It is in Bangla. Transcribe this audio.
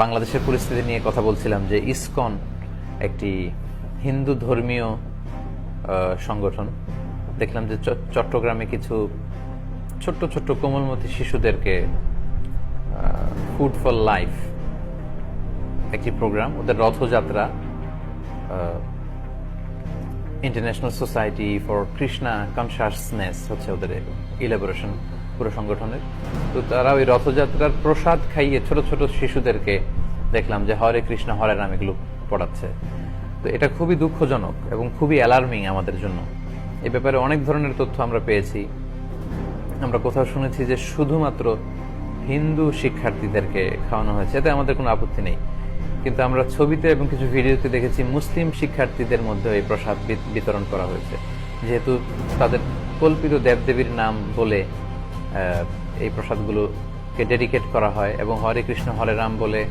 বাংলাদেশের পরিস্থিতি নিয়ে কথা বলছিলাম যে ইসকন একটি হিন্দু ধর্মীয় সংগঠন। দেখলাম যে চট্টগ্রামে কিছু ছোট্ট ছোট্ট কোমলমতি শিশুদেরকে ফুড ফর লাইফ একটি প্রোগ্রাম, ওদের Rath Yatra, international society for Krishna consciousness হচ্ছে ওদের ইলাবোরেশন পুরো সংগঠনের। তো তারা ওই রথযাত্রার প্রসাদ খাইয়ে ছোট ছোট শিশুদেরকে দেখলাম যে হরে কৃষ্ণ হরে রাম এগুলো পড়াচ্ছে। তো এটা খুবই দুঃখজনক এবং খুবই অ্যালার্মিং আমাদের জন্য। এ ব্যাপারে অনেক ধরনের তথ্য আমরা পেয়েছি। আমরা কোথাও শুনেছি যে শুধুমাত্র হিন্দু শিক্ষার্থীদেরকে খাওয়ানো হয়েছে, এতে আমাদের কোনো আপত্তি নেই। কিন্তু আমরা ছবিতে এবং কিছু ভিডিওতে দেখেছি মুসলিম শিক্ষার্থীদের মধ্যে এই প্রসাদ বিতরণ করা হয়েছে, যেহেতু তাদের কল্পিত দেবদেবীর নাম বলে এই প্রসাদগুলোকে ডেডিকেট করা হয় এবং হরে কৃষ্ণ হরে রাম বলে